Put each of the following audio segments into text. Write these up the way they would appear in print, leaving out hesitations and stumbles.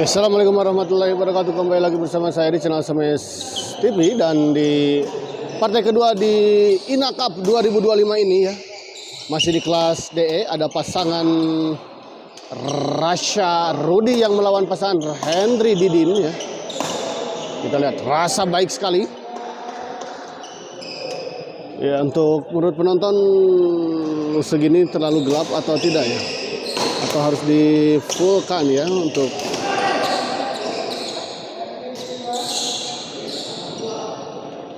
Oke, assalamualaikum warahmatullahi wabarakatuh. Kembali lagi bersama saya di channel Semes TV dan di partai kedua di INA Cup 2025 ini ya. Masih di kelas DE, ada pasangan Rasha Rudy yang melawan pasangan Henry Didin ya. Kita lihat rasa baik sekali. Ya, untuk menurut penonton segini terlalu gelap atau tidak ya? Atau harus di fullkan ya untuk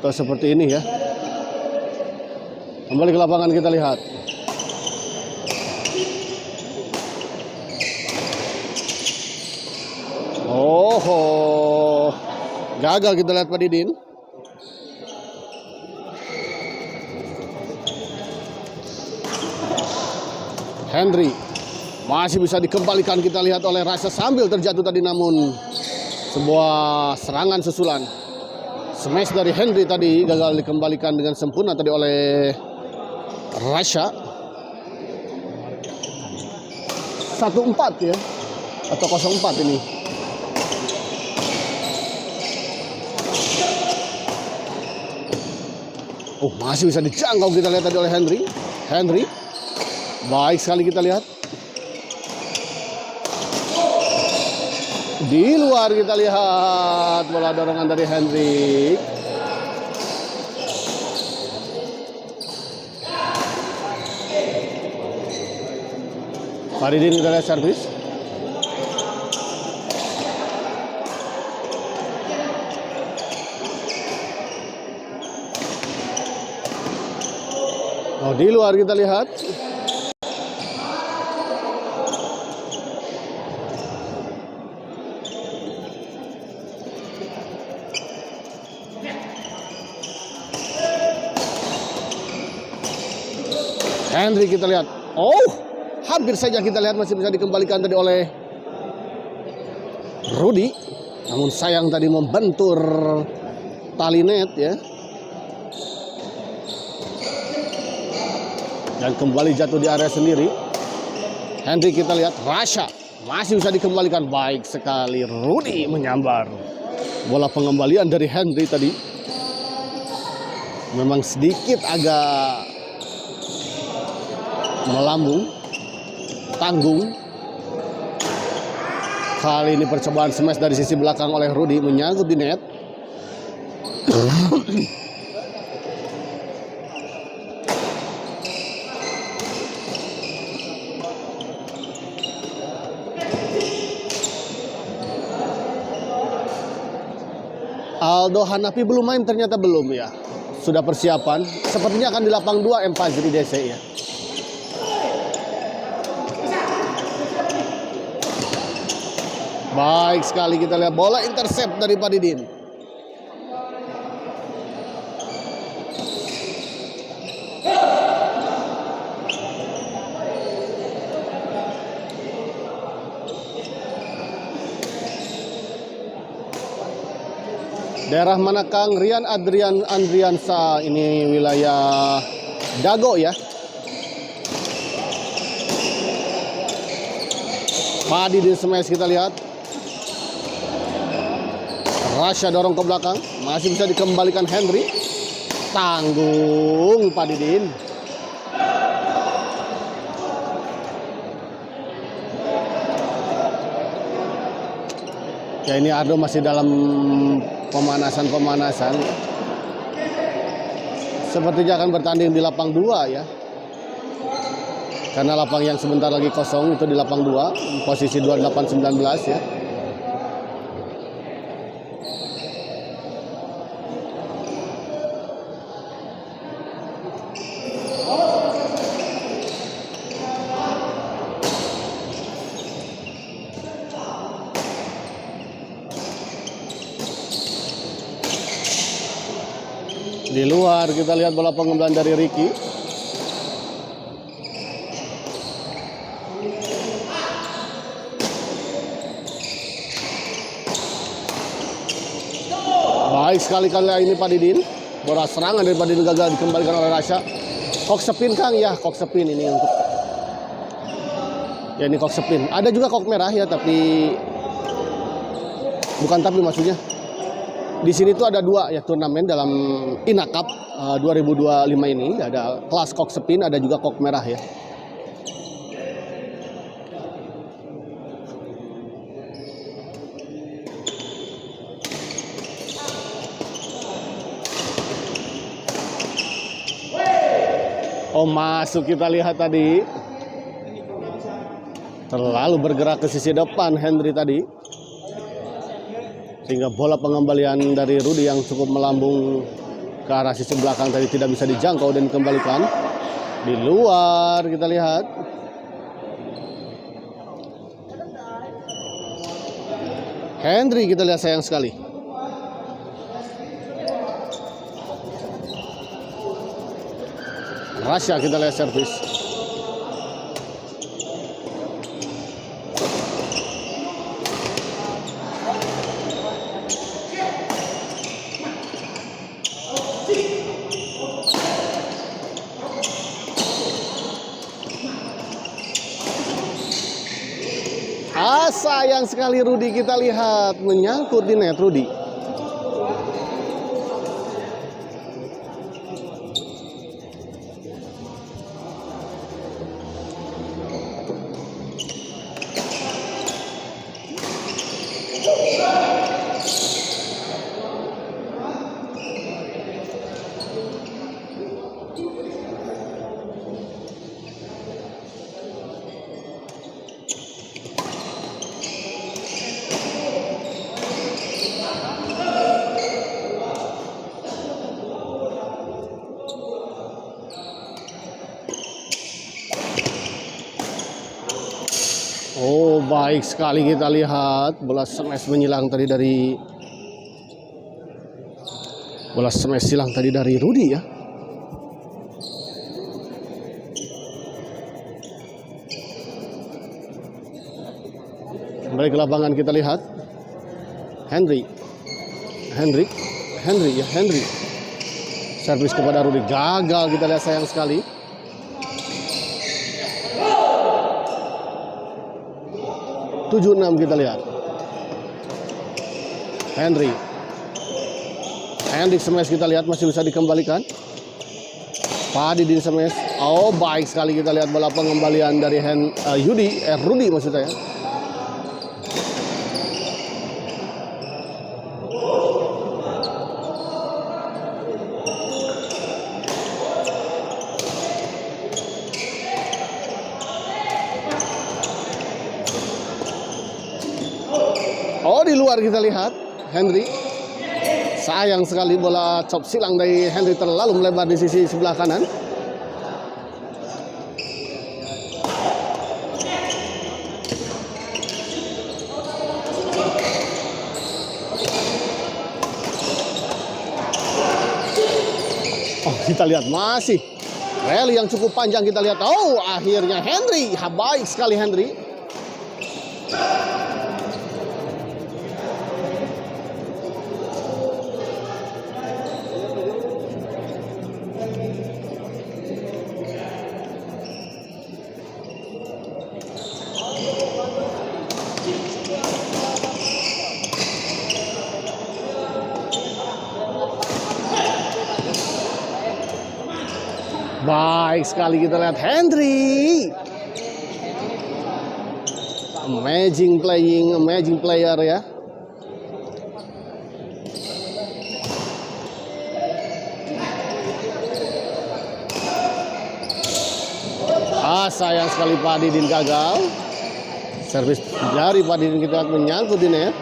seperti ini ya. Kembali ke lapangan kita lihat. Oh, gagal kita lihat Pak Didin. Henry masih bisa dikembalikan, kita lihat oleh Rasha sambil terjatuh tadi, namun sebuah serangan susulan smash dari Henry tadi gagal dikembalikan dengan sempurna tadi oleh Rasha. 1-4 ya, atau 0-4 ini. Oh, masih bisa dijangkau kita lihat tadi oleh Henry. Baik sekali kita lihat. Di luar kita lihat bola dorongan dari Henry. Faridin kita lihat servis. Oh, di luar kita lihat. Henry kita lihat. Oh, hampir saja kita lihat masih bisa dikembalikan tadi oleh Rudy. Namun sayang tadi membentur tali net ya. Dan kembali jatuh di area sendiri. Henry kita lihat. Rasha masih bisa dikembalikan. Baik sekali Rudy menyambar. Bola pengembalian dari Henry tadi memang sedikit agak melambung, tanggung. Kali ini percobaan smash dari sisi belakang oleh Rudy menyangkut di net. Aldo Hanafi belum main, ternyata belum ya. Sudah persiapan. Sepertinya akan di lapang 2 M Fajri DC ya. Baik sekali kita lihat bola intercept dari Pak Didin. Daerah mana Kang? Rian Andriansa, ini wilayah Dago ya. Pak Didin smash kita lihat. Rasha dorong ke belakang, masih bisa dikembalikan Henry. Tanggung Pak Didin. Ya, ini Ardo masih dalam pemanasan. Sepertinya akan bertanding di lapang 2 ya. Karena lapang yang sebentar lagi kosong itu di lapang 2, posisi 28-19 ya. Di luar kita lihat bola pengembalian dari Ricky. Baik sekali kali ini Pak Didin. Bola serangan dari Pak Didin gagal dikembalikan oleh Rasha. Kok sepin Kang ya, kok sepin ini untuk. Ya ini kok sepin. Ada juga kok merah ya, tapi Bukan tapi maksudnya di sini tuh ada 2 ya turnamen dalam INA Cup 2025 ini. Ada kelas kok spin, ada juga kok merah ya. Oh, masuk, kita lihat tadi. Terlalu bergerak ke sisi depan Henry tadi. Sehingga bola pengembalian dari Rudy yang cukup melambung ke arah sisi belakang tadi tidak bisa dijangkau dan dikembalikan. Di luar kita lihat. Henry kita lihat sayang sekali. Rasya kita lihat servis. Sayang sekali Rudy, kita lihat menyangkut di net Rudy. Oh, baik sekali kita lihat bola smash menyilang tadi dari Rudy ya. Kembali ke lapangan kita lihat Henry. Servis kepada Rudy, gagal kita lihat sayang sekali. Tujuh 6 kita lihat. Henry smash kita lihat masih bisa dikembalikan. Padidin smash. Oh, baik sekali kita lihat bola pengembalian dari Rudy maksud saya. Oh, di luar kita lihat Henry. Sayang sekali bola chop silang dari Henry terlalu melebar di sisi sebelah kanan. Oh, kita lihat masih rally yang cukup panjang kita lihat. Oh, akhirnya Henry, baik sekali Henry. Baik sekali kita lihat Henry. Amazing player ya. Sayang sekali Padidin gagal. Servis dari Padidin kita menyangkut di net.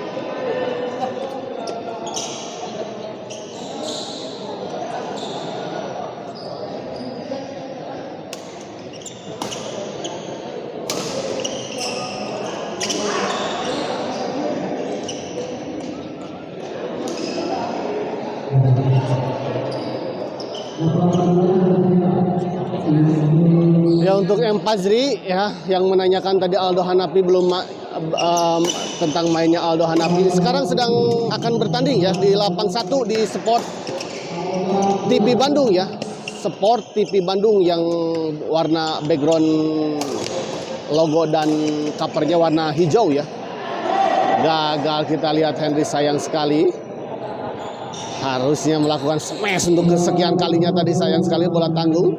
Ya, untuk M. Fazri ya yang menanyakan tadi Aldo Hanafi belum tentang mainnya Aldo Hanafi, sekarang sedang akan bertanding ya di lapang 1 di Sport TV Bandung ya. Sport TV Bandung yang warna background logo dan covernya warna hijau ya. Gagal, kita lihat Henry, sayang sekali. Harusnya melakukan smash untuk kesekian kalinya tadi, sayang sekali bola tanggung.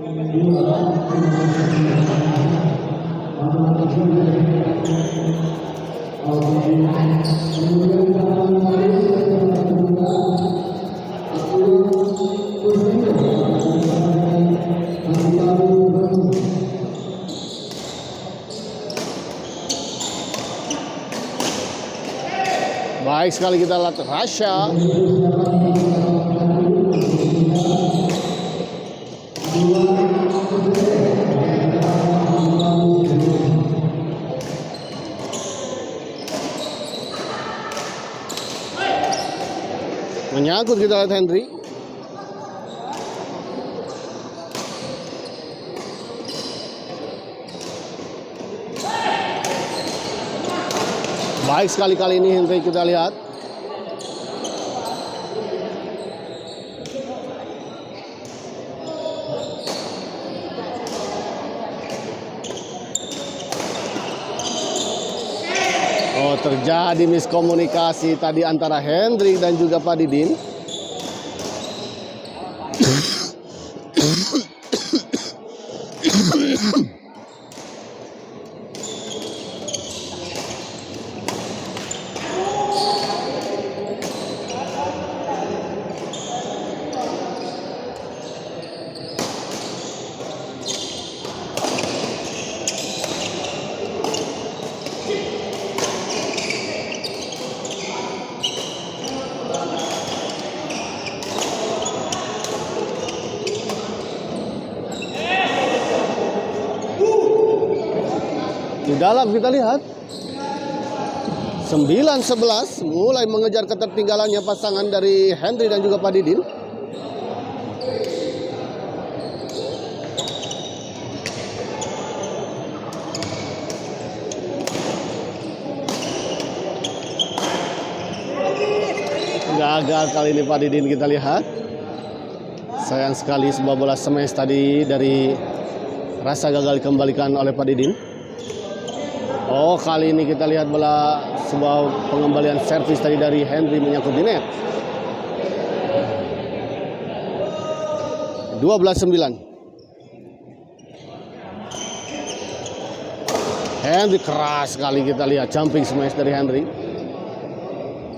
Baik sekali kita lihat Rasha. Menyangkut, kita lihat Henry. Baik sekali kali ini Henry, kita lihat. Oh, terjadi miskomunikasi tadi antara Henry dan juga Pak Didin. Di dalam kita lihat 9-11, mulai mengejar ketertinggalannya pasangan dari Henry dan juga Pak Didin. Gagal kali ini Pak Didin, kita lihat. Sayang sekali sebuah bola smash tadi dari Rasha gagal dikembalikan oleh Pak Didin. Oh, kali ini kita lihat bola, sebuah pengembalian servis tadi dari Henry menyangkut di net. 12-9. Henry keras sekali, kita lihat jumping smash dari Henry.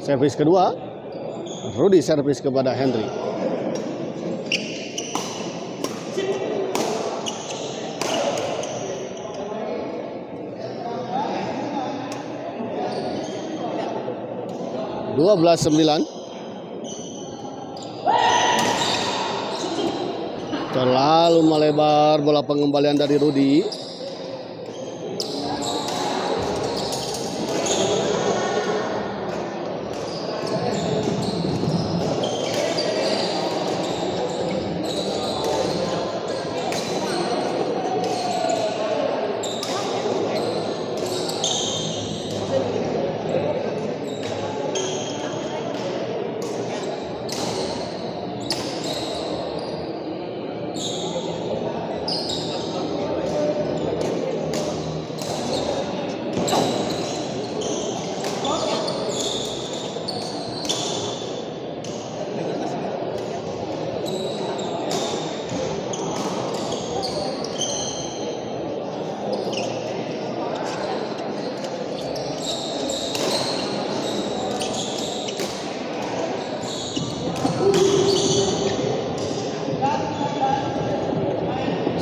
Servis kedua, Rudy servis kepada Henry. Belas 9. Terlalu melebar bola pengembalian dari Rudy.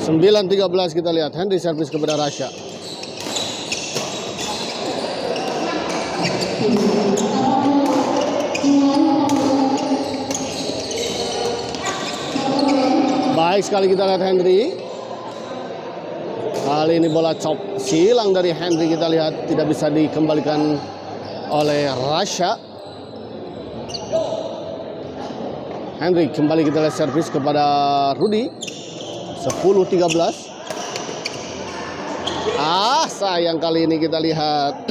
Sembilan 13 kita lihat Henry servis kepada Rasha. Baik sekali kita lihat Henry. Kali ini bola chop silang dari Henry, kita lihat tidak bisa dikembalikan oleh Rasha. Henry kembali kita lihat servis kepada Rudy. 10-13. Sayang kali ini kita lihat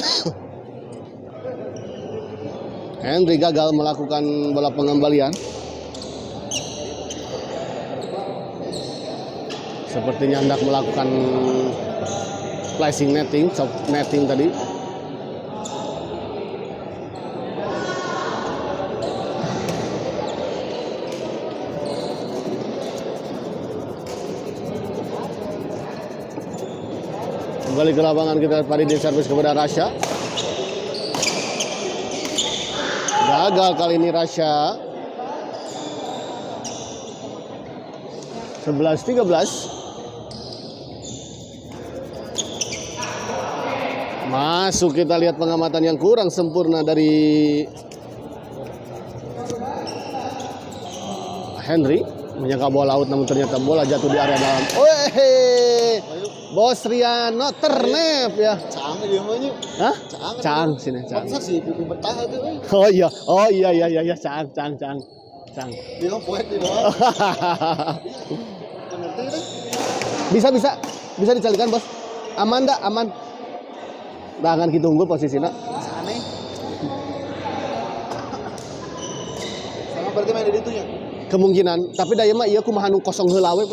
Henry gagal melakukan bola pengembalian. Sepertinya hendak melakukan flashing netting, soft netting tadi. Kembali ke lapangan kita lihat Padidin servis kepada Rasya. Gagal kali ini Rasya. 11-13. Masuk, kita lihat pengamatan yang kurang sempurna dari Henry. Menyangka bola out namun ternyata bola jatuh di area dalam. Bos Riano ternep ya. Cang dia maunya. Hah? Cang sini, Cang. Masa sih pipi betah itu. Oh iya. Cang. Dia kan poet di doang. Bisa dicalikan, Bos. Aman dah, aman. Jangan kita unggul posisinya. Aneh. Sama berarti main di itu ya. Kemungkinan, tapi daya mah iya kumaha nu kosong heula we.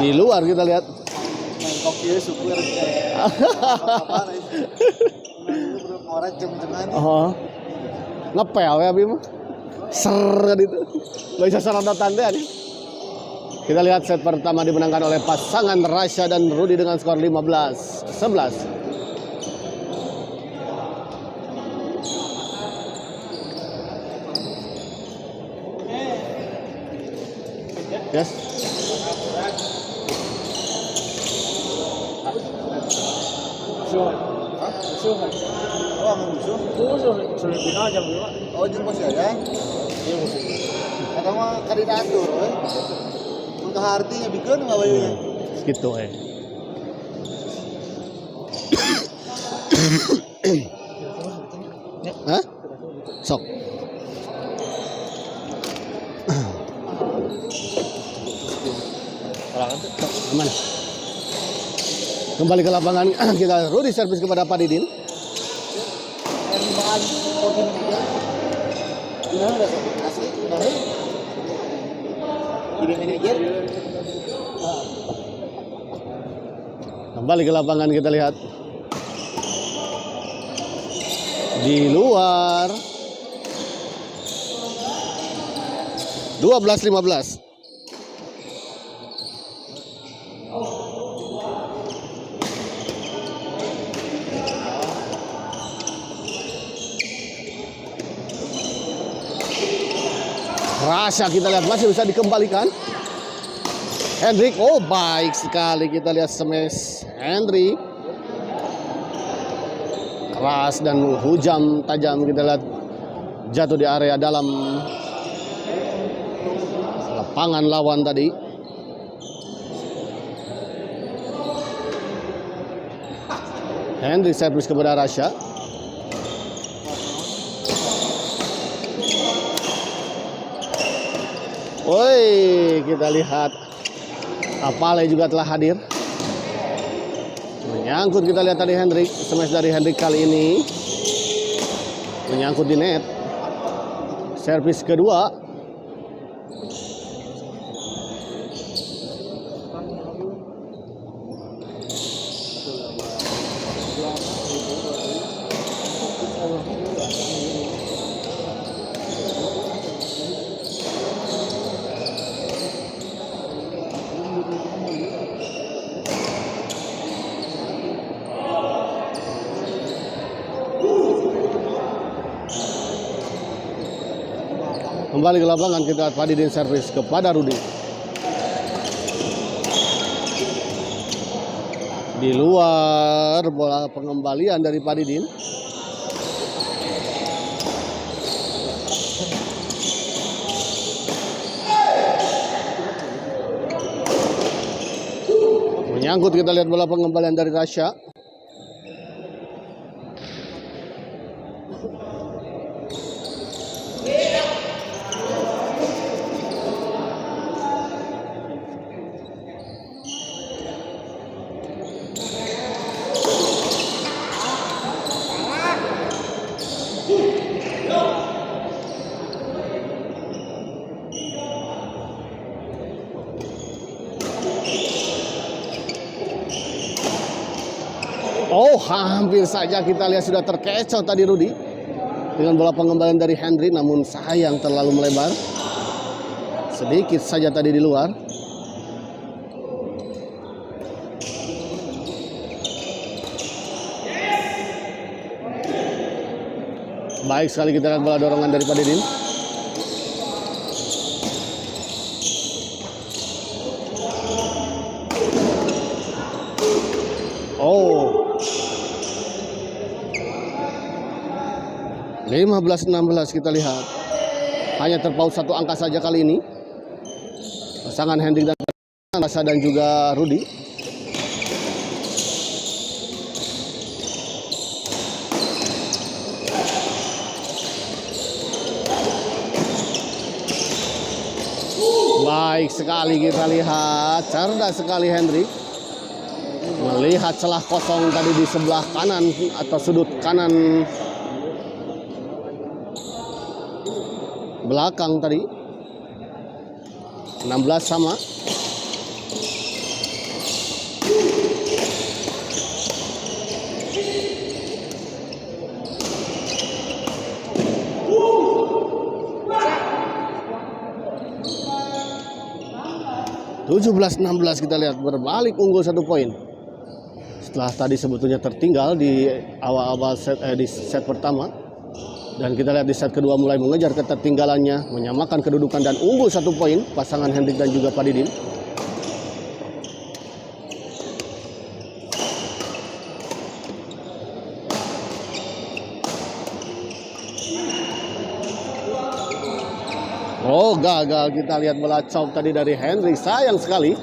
Di luar kita lihat. Main kopi syukur kayak. Apa nih? Main orang jam-jaman. Oh. Ngepel ya Bim. Ser gitu. Gak bisa serada tanda nih. Kita lihat set pertama dimenangkan oleh pasangan Rasya dan Rudy dengan skor 15-11. Yes. Oh, musuh. Sudah final jam 5. Oh, jam masih ada. Iya musuh. Kata mah kandidatur, untuk artinya bikin nggak bayunya. Gitu Hah? Sok. Aman. Kembali ke lapangan kita Rudy servis kepada Padidin. Kembali ke lapangan kita lihat di luar 12-15. Rasya kita lihat masih bisa dikembalikan. Hendrik, oh baik sekali kita lihat smash Hendrik. Keras dan hujam tajam kita lihat jatuh di area dalam lapangan lawan tadi. Hendrik servis kepada Rasya. Woi, kita lihat Apale juga telah hadir. Menyangkut kita lihat tadi Hendrik, smash dari Hendrik kali ini menyangkut di net. Servis kedua. Kembali ke lapangan kita lihat Padidin servis kepada Rudy. Di luar bola pengembalian dari Padidin. Menyangkut kita lihat bola pengembalian dari Rasya. Oh, hampir saja kita lihat sudah terkecoh tadi Rudy. dengan bola pengembalian dari Henry, namun sayang terlalu melebar. Sedikit saja tadi di luar. Baik sekali kita lihat bola dorongan dari Padidin. Oh. 15-16 kita lihat. Hanya terpaut satu angka saja kali ini. Pasangan Hendrik dan Rasa dan juga Rudi. Baik sekali kita lihat, cerdas sekali Hendrik. Melihat celah kosong tadi di sebelah kanan atau sudut kanan belakang tadi. 16 sama. (17-16) kita lihat berbalik unggul 1 poin. Setelah tadi sebetulnya tertinggal di awal-awal di set pertama. Dan kita lihat di set kedua mulai mengejar ketertinggalannya, menyamakan kedudukan dan unggul 1 poin pasangan Hendrik dan juga Padidin. Oh, gagal kita lihat bola chop tadi dari Hendrik, sayang sekali.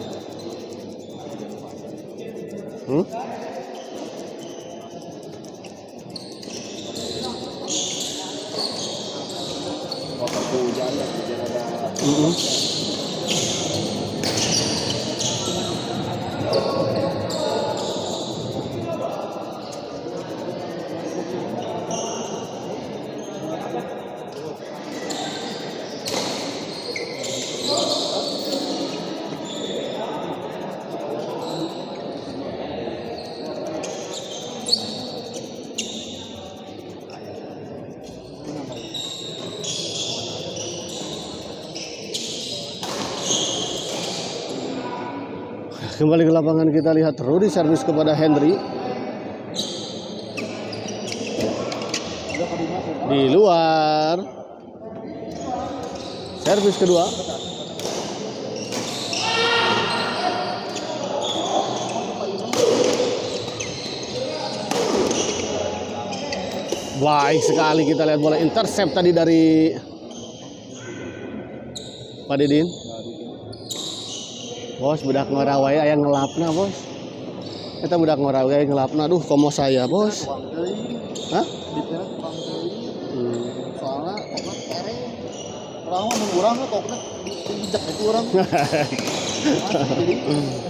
Kembali ke lapangan kita lihat Rudi servis kepada Henry. Di luar. Servis kedua. Baik sekali kita lihat bola intercept tadi dari Padidin. Bos, budak ngorawai aya ngelapna, Bos. Kita budak ngorawai ngelapna. Aduh, komo saya, Bos. Hah? Soalnya koknet kere. Orang mah murah lah koknet dijak itu orang. Jadi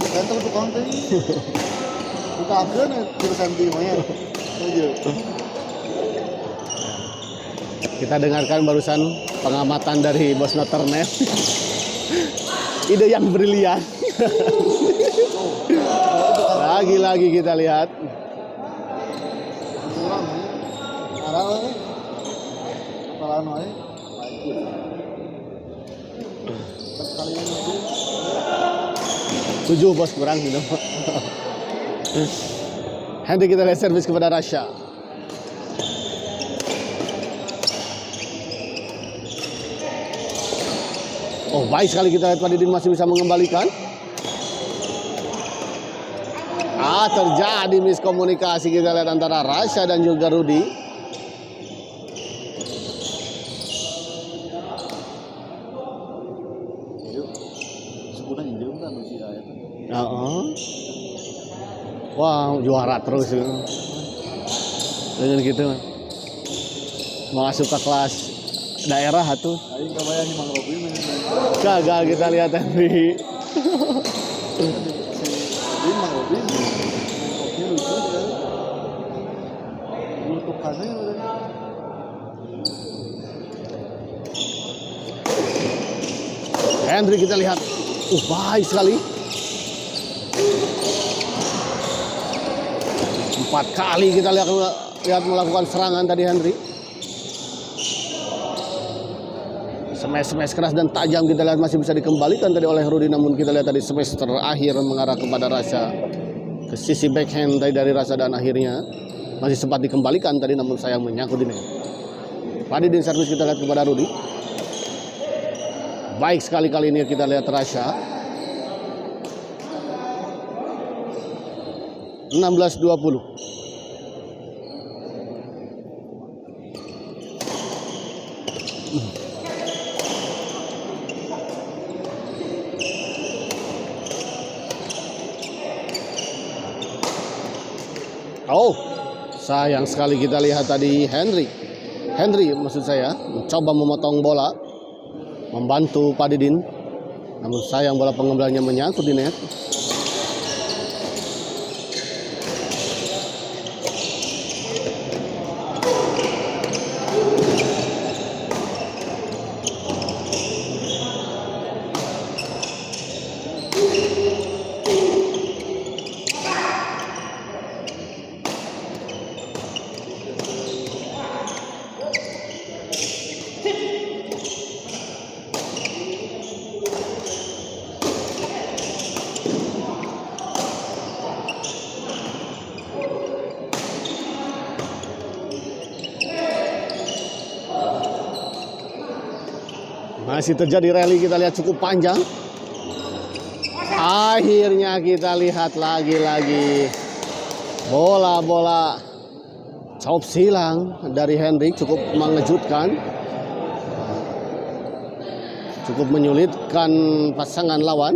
kan tuh tukang teh. Bukakeun jurusan di mah ya. Kita dengarkan barusan pengamatan dari Bos Noternet. Ide yang brilian. Lagi-lagi kita lihat. Tujuh bos kurang gitu. Nanti kita lihat servis kepada Rasha. Oh, baik sekali kita lihat Padidin masih bisa mengembalikan. Terjadi miskomunikasi kita lihat antara Rasha dan juga Rudi. Wah, juara terus dengan gitu. Masuk ke kelas daerah tuh. Gagal kita lihat tadi. Henry kita lihat, baik sekali. 4 kali kita lihat melakukan serangan tadi Henry. Smash keras dan tajam kita lihat masih bisa dikembalikan tadi oleh Rudy, namun kita lihat tadi smash terakhir mengarah kepada Rasha ke sisi backhand dari Rasha dan akhirnya masih sempat dikembalikan tadi, namun sayang menyangkut di net. Padidin servis kita lihat kepada Rudy. Baik sekali kali ini kita lihat Rasha. 16-20. Oh, sayang sekali kita lihat tadi Henry maksud saya mencoba memotong bola, membantu Padidin, namun sayang bola pengembalanya menyangkut di net. Masih terjadi rally, kita lihat cukup panjang. Akhirnya kita lihat lagi-lagi bola-bola chop silang dari Hendrik cukup mengejutkan, cukup menyulitkan pasangan lawan.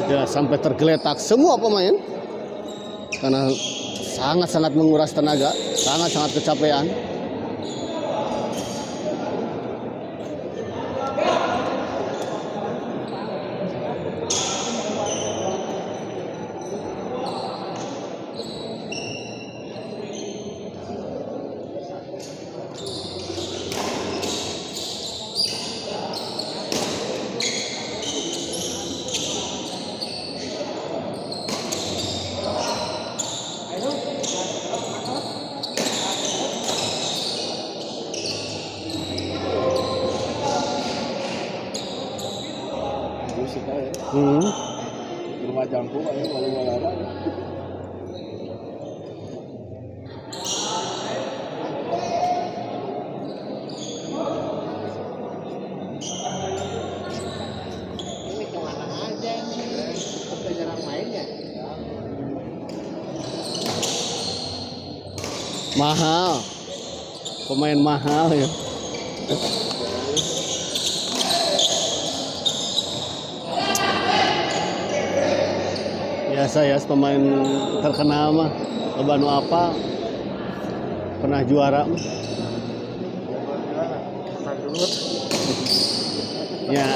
Tidak sampai tergeletak semua pemain karena sangat-sangat menguras tenaga, sangat-sangat kecapean. Rumah jangkung aja malu-malu. Ini kemana aja ini? Kita jarang mainnya. Mahal, pemain mahal ya. Biasa ya, pemain terkenal mah loba nu apa pernah juara ya,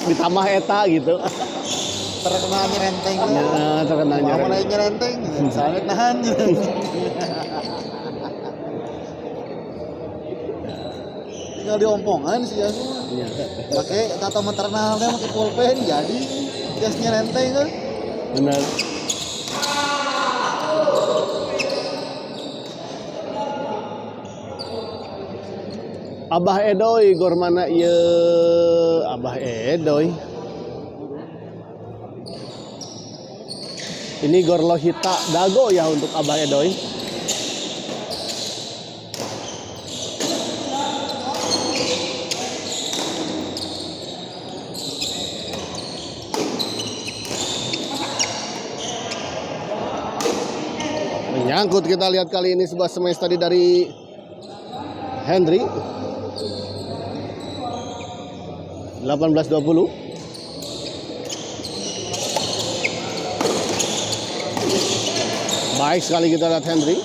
ditambah eta gitu. Terkenal nyerenteng. Ya, terkenal Mau nyerenteng. naik nyerenteng, soalnya nahan. Tinggal diompongan sih ya. Iya. Pakai tata maternal kan, pakai pulpen jadi gas nyerenteng kan. Benar. Abah Edoy gor mana ieu? Abah Edoy. Ini gor Lohita Dago ya untuk Abah Edoy. Menyangkut, kita lihat kali ini sebuah smash tadi dari Henry. 18-20. Baik sekali kita lihat Henry.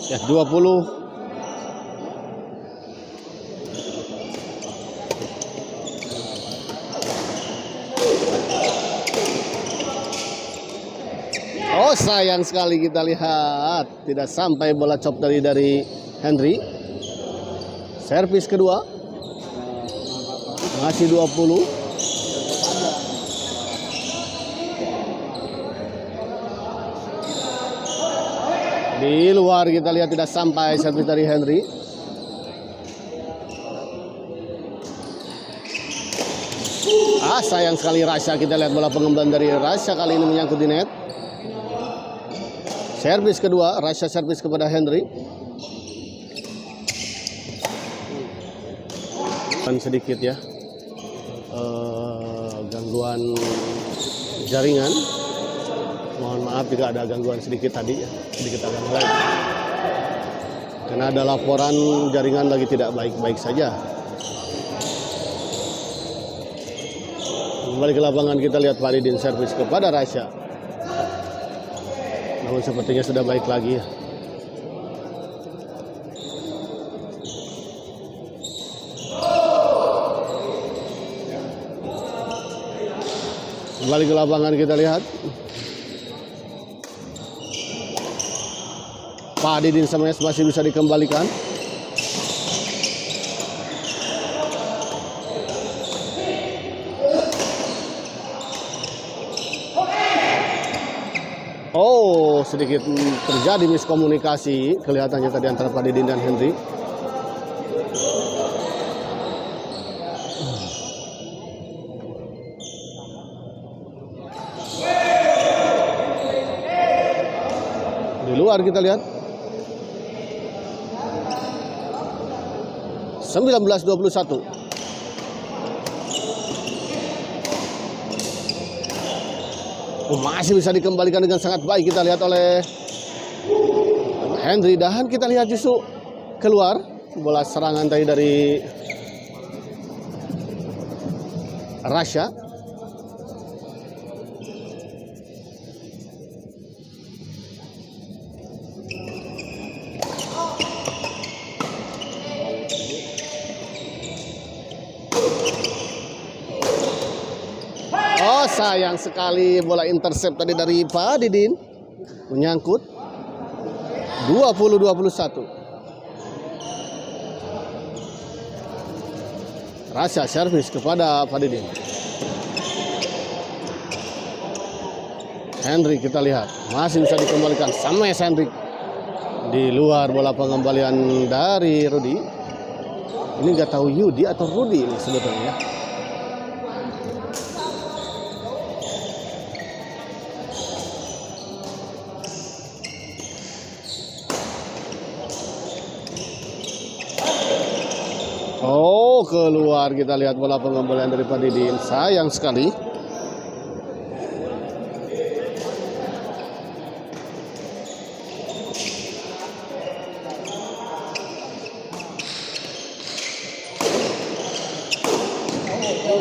Ya, 20. Oh, sayang sekali, kita lihat tidak sampai bola chop dari Henry. Servis kedua masih 20. Di luar, kita lihat tidak sampai servis dari Henry. Sayang sekali Rasha, kita lihat bola pengembalian dari Rasha kali ini menyangkut di net. Servis kedua, Rasha servis kepada Henry. Dan sedikit ya gangguan jaringan. Mohon maaf jika ada gangguan sedikit tadi ya, sedikit agak mulai. Karena ada laporan jaringan lagi tidak baik-baik saja. Kembali ke lapangan, kita lihat Faridin servis kepada Rasha. Namun sepertinya sudah baik lagi ya. Kembali ke lapangan, kita lihat Pak Didin Semes masih bisa dikembalikan. Oh, sedikit terjadi miskomunikasi kelihatannya tadi antara Pak Didin dan Henry. Di luar kita lihat 19-21. Masih bisa dikembalikan dengan sangat baik, kita lihat oleh Henry. Dan kita lihat justru keluar bola serangan tadi dari Rasha. Sayang sekali, bola intercept tadi dari Pak Didin menyangkut. 20-21. Rasha servis kepada Pak Didin. Henry, kita lihat masih bisa dikembalikan sama Henry. Di luar, bola pengembalian dari Rudi. Ini nggak tahu Yudi atau Rudi ini sebetulnya. Oh, keluar, kita lihat bola pengembalian dari Pak Didin. Sayang sekali.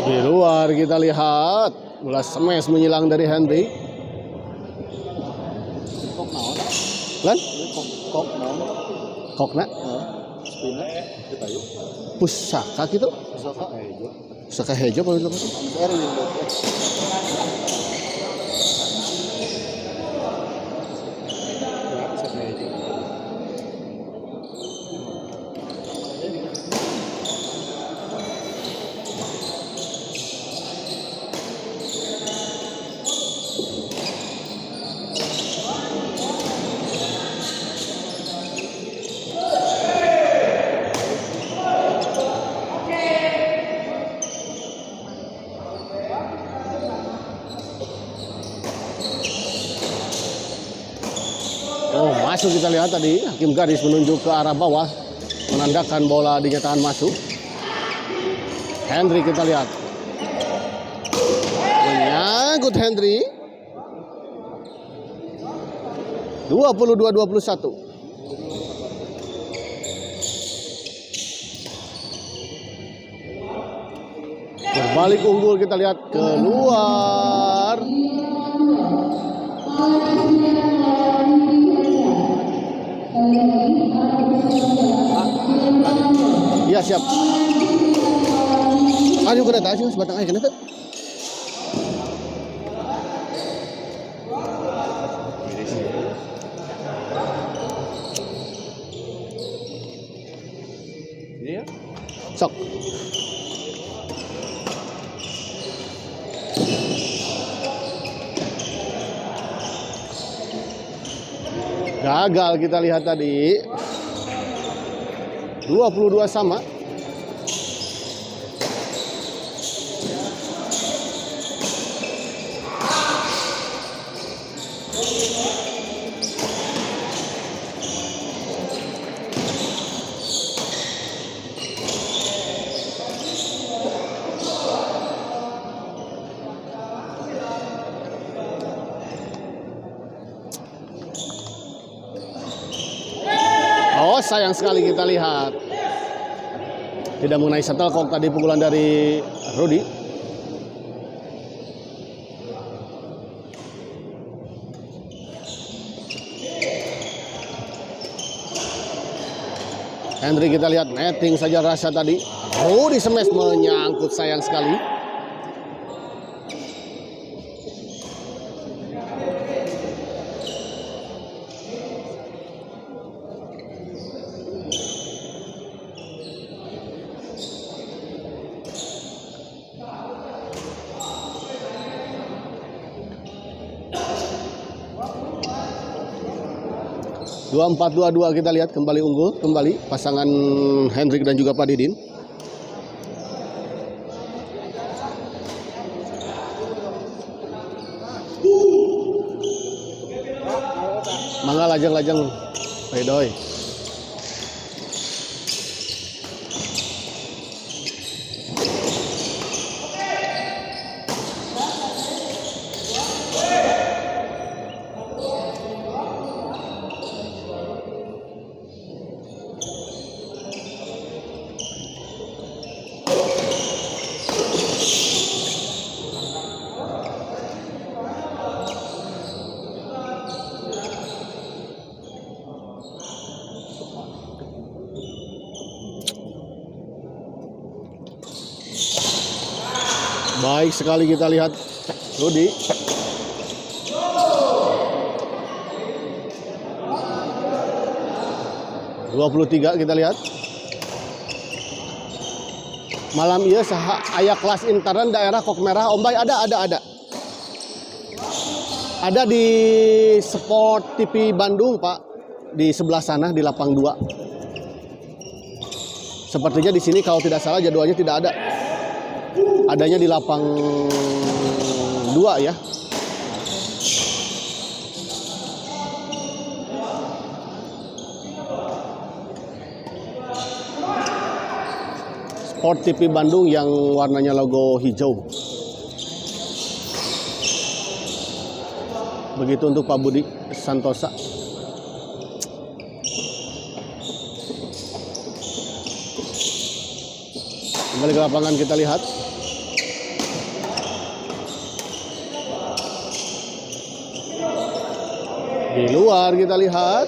Di luar, kita lihat bola smash menyilang dari Henry. Kok naon? Lan? Kok naon? Kokna? Spina kita yuk. Pusaka gitu? Pusaka hejo. Pusaka hejo apa itu? Erwin. Pusaka hejo. Oh, masuk, kita lihat tadi hakim garis menunjuk ke arah bawah menandakan bola dinyatakan masuk. Henry, kita lihat menyangkut Henry. 22-21. Berbalik unggul, kita lihat keluar. Iya siap. Ayo ke data sih sebatang aja kenapa? Iya. Sok. Gagal kita lihat tadi. 22 sama. Oh, sayang sekali kita lihat. Tidak mengenai shuttlecock tadi pukulan dari Rudy. Henry kita lihat netting saja Rasha tadi. Rudy smash menyangkut, sayang sekali. Dua 4-2-2 kita lihat kembali unggul kembali pasangan Hendrik dan juga Pak Didin. Mangga lajang-lajang Pedoy. Baik sekali kita lihat Rudy. (23) kita lihat. Malam iya saha aya kelas intern daerah Kok Merah Ombay ada. Ada di Sport TV Bandung, Pak. Di sebelah sana di lapang 2. Sepertinya di sini kalau tidak salah jadwalnya tidak ada. Adanya di lapang 2 ya. Sport TV Bandung yang warnanya logo hijau. Begitu untuk Pak Budi Santosa. Kembali ke lapangan kita lihat. Di luar kita lihat.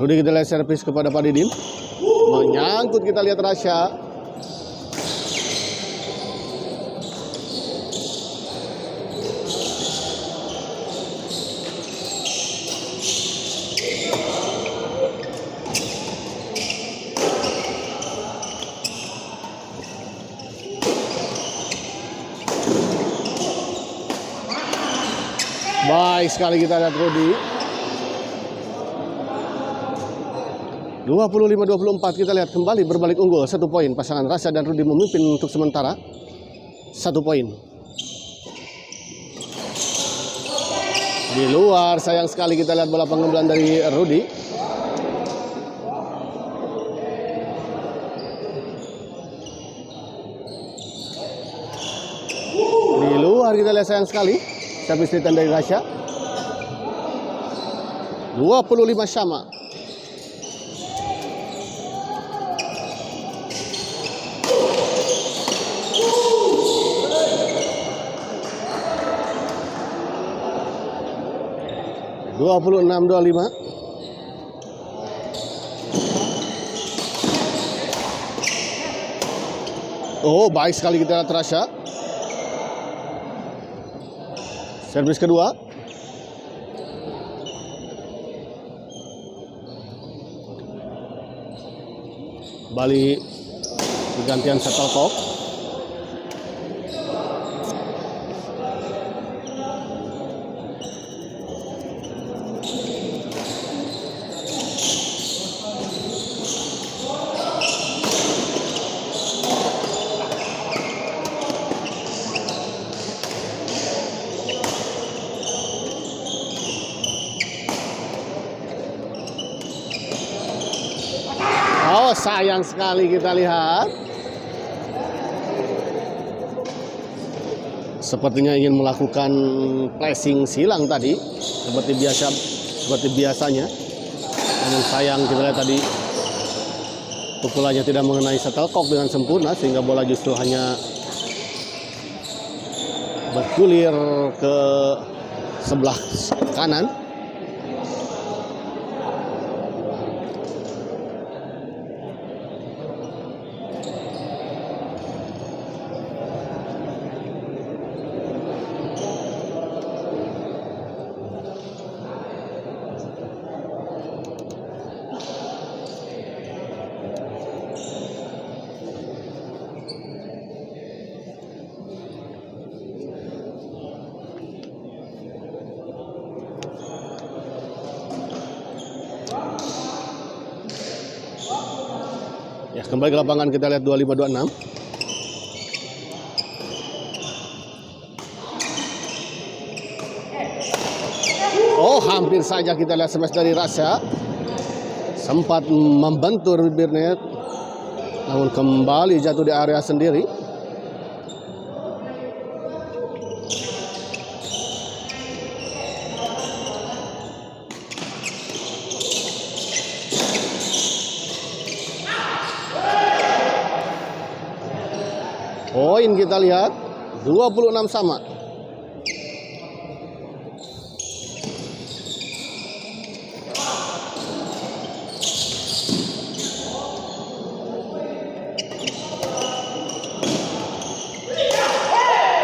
Rudy kita lihat servis kepada Pak Didin. Menyangkut kita lihat Rasha. Baik sekali kita lihat Rudy. 25-24 kita lihat kembali berbalik unggul 1 poin. Pasangan Rasha dan Rudy memimpin untuk sementara 1 poin. Di luar sayang sekali kita lihat bola pengembelan dari Rudy. Di luar kita lihat sayang sekali. Servis return dari Rasha. 25 sama. Dua 26-25. Oh, baik sekali kita lihat Rasha. Servis kedua. Bali pergantian shuttlecock. Oh, sayang sekali kita lihat. Sepertinya ingin melakukan flashing silang tadi, seperti biasanya. Namun sayang kita lihat tadi pukulannya tidak mengenai shuttlecock dengan sempurna, sehingga bola justru hanya bergulir ke sebelah kanan. Ya, kembali ke lapangan kita lihat 25-26. Oh, hampir saja kita lihat smash dari Rasha. Sempat membentur bibir net, namun kembali jatuh di area sendiri. Poin kita lihat 26 sama.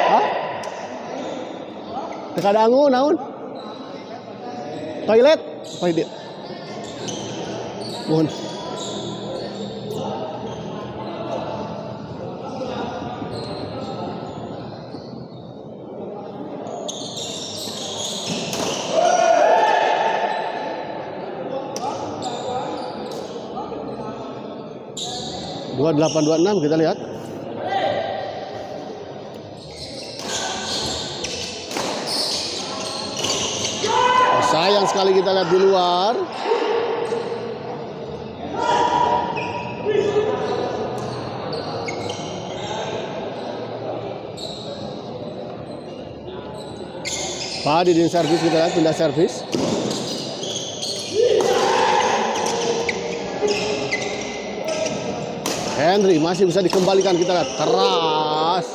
Hah? Tekadangu naon? Toilet? Toilet. Mohon. Dua 8-26 kita lihat. Oh, sayang sekali kita lihat di luar. Padi di servis kita lihat, pindah servis. Henry masih bisa dikembalikan, kita lihat keras.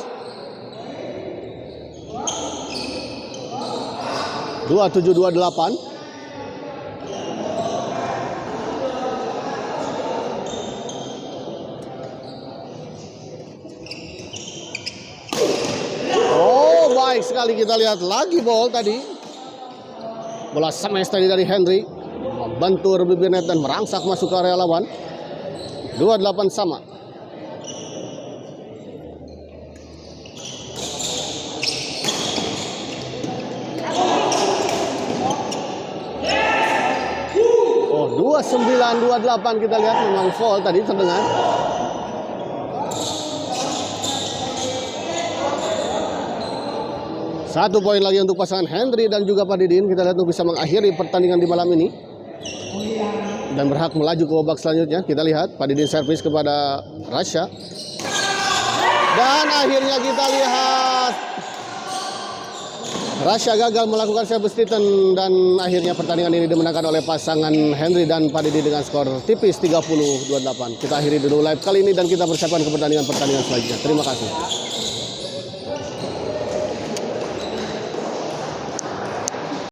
27-28. Oh, baik sekali kita lihat lagi ball tadi. Bola smash tadi dari Henry, membentur bibir net dan merangsak masuk ke area lawan. 28 sama. Oh, 29-28 kita lihat, memang foul tadi terdengar. Satu poin lagi untuk pasangan Henry dan juga Pak Didin. Kita lihat untuk bisa mengakhiri pertandingan di malam ini dan berhak melaju ke babak selanjutnya. Kita lihat Pak Didin servis kepada Rasha. Dan akhirnya kita lihat Rasya gagal melakukan Selbestriten dan akhirnya pertandingan ini dimenangkan oleh pasangan Henry dan Pak Didi dengan skor tipis 30-28. Kita akhiri dulu live kali ini dan kita persiapkan ke pertandingan selanjutnya. Terima kasih.